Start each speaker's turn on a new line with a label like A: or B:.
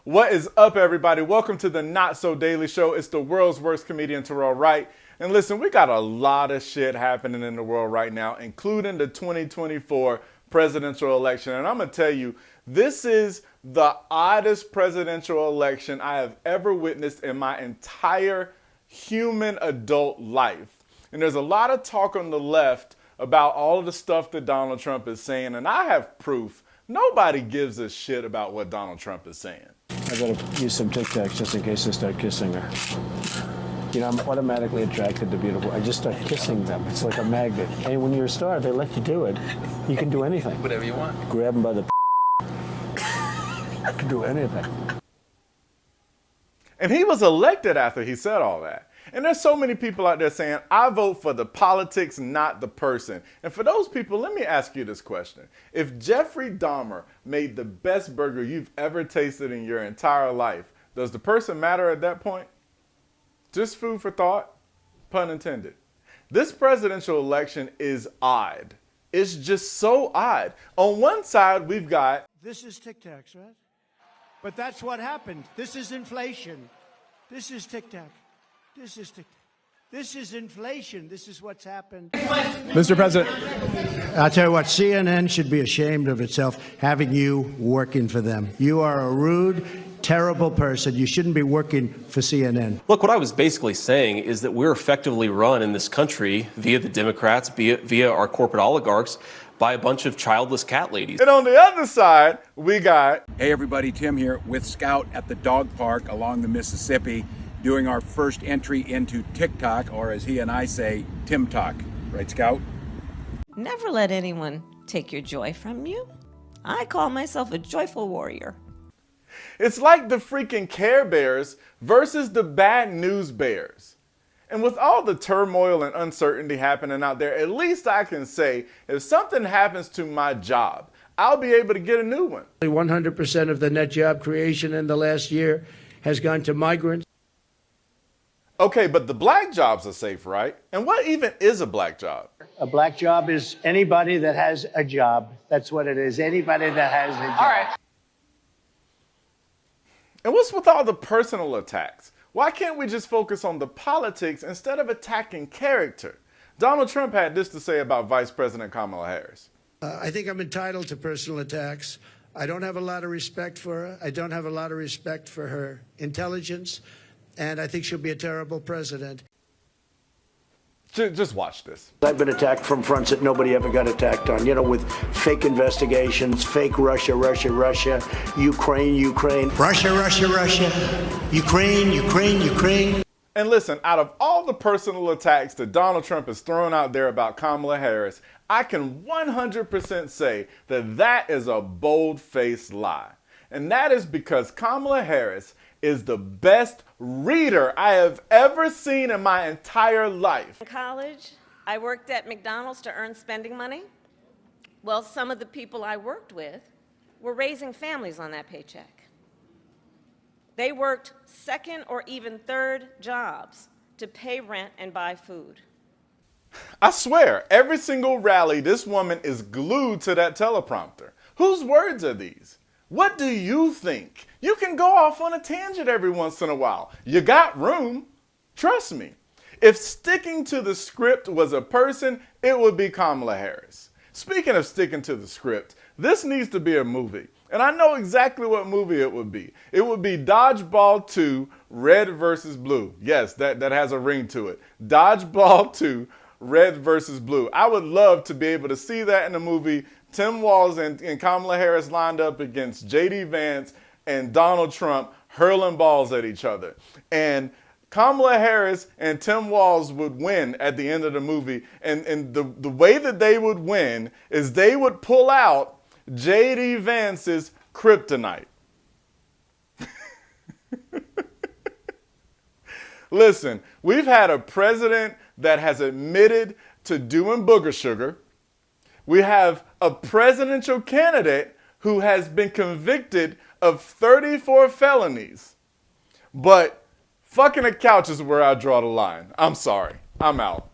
A: What is up, everybody? Welcome to the Not So Daily Show. It's the world's worst comedian, Terrell Wright. And listen, we got a lot of shit happening in the world right now, including the 2024 presidential election. And I'm going to tell you, this is the oddest presidential election I have ever witnessed in my entire human adult life. And there's a lot of talk on the left about all of the stuff that Donald Trump is saying. And I have proof. Nobody gives a shit about what Donald Trump is saying.
B: I gotta use some Tic Tacs just in case I start kissing her. You know, I'm automatically attracted to beautiful. I just start kissing them. It's like a magnet. And when you're a star, they let you do it. You can do anything.
C: Whatever you want.
B: Grab them by the I can do anything.
A: And he was elected after he said all that. And there's so many people out there saying, I vote for the politics, not the person. And for those people, let me ask you this question. If Jeffrey Dahmer made the best burger you've ever tasted in your entire life, does the person matter at that point? Just food for thought, pun intended. This presidential election is odd. It's just so odd. On one side, we've got...
D: This is Tic Tacs, right? But that's what happened. This is inflation. This is Tic Tac. This is Tic Tac. This is inflation. This is what's happened.
E: Mr. President.
D: I'll tell you what, CNN should be ashamed of itself having you working for them. You are a rude, terrible person. You shouldn't be working for CNN.
F: Look, what I was basically saying is that we're effectively run in this country via the Democrats, via our corporate oligarchs, by a bunch of childless cat ladies.
A: And on the other side, we got...
E: Hey, everybody, Tim here with Scout at the dog park along the Mississippi, doing our first entry into TikTok, or as he and I say, Tim Talk. Right, Scout?
G: Never let anyone take your joy from you. I call myself a joyful warrior.
A: It's like the freaking Care Bears versus the bad news bears. And with all the turmoil and uncertainty happening out there, at least I can say, if something happens to my job, I'll be able to get a new one.
D: 100% of the net job creation in the last year has gone to migrants.
A: Okay, but the black jobs are safe, right? And what even is a black job?
D: A black job is anybody that has a job. That's what it is. Anybody that has a job.
C: All right.
A: And what's with all the personal attacks? Why can't we just focus on the politics instead of attacking character? Donald Trump had this to say about Vice President Kamala Harris.
D: I think I'm entitled to personal attacks. I don't have a lot of respect for her. I don't have a lot of respect for her intelligence. And I think she'll be a terrible president.
A: Just watch this.
B: I've been attacked from fronts that nobody ever got attacked on, you know, with fake investigations, fake Russia, Ukraine. Russia, Ukraine.
A: And listen, out of all the personal attacks that Donald Trump has thrown out there about Kamala Harris, I can 100% say that that is a bold-faced lie. And that is because Kamala Harris is the best reader I have ever seen in my entire life.
G: In college, I worked at McDonald's to earn spending money. Well, some of the people I worked with were raising families on that paycheck. They worked second or even third jobs to pay rent and buy food.
A: I swear, every single rally, this woman is glued to that teleprompter. Whose words are these? What do you think? You can go off on a tangent every once in a while. You got room. Trust me. If sticking to the script was a person, it would be Kamala Harris. Speaking of sticking to the script, this needs to be a movie. And I know exactly what movie it would be. It would be Dodgeball 2, Red versus Blue. Yes, that has a ring to it. Dodgeball 2, Red versus Blue. I would love to be able to see that in a movie. Tim Walz and Kamala Harris lined up against J.D. Vance and Donald Trump hurling balls at each other. And Kamala Harris and Tim Walz would win at the end of the movie. And the way that they would win is they would pull out J.D. Vance's kryptonite. Listen, we've had a president that has admitted to doing booger sugar. We have a presidential candidate who has been convicted of 34 felonies. But fucking a couch is where I draw the line. I'm sorry. I'm out.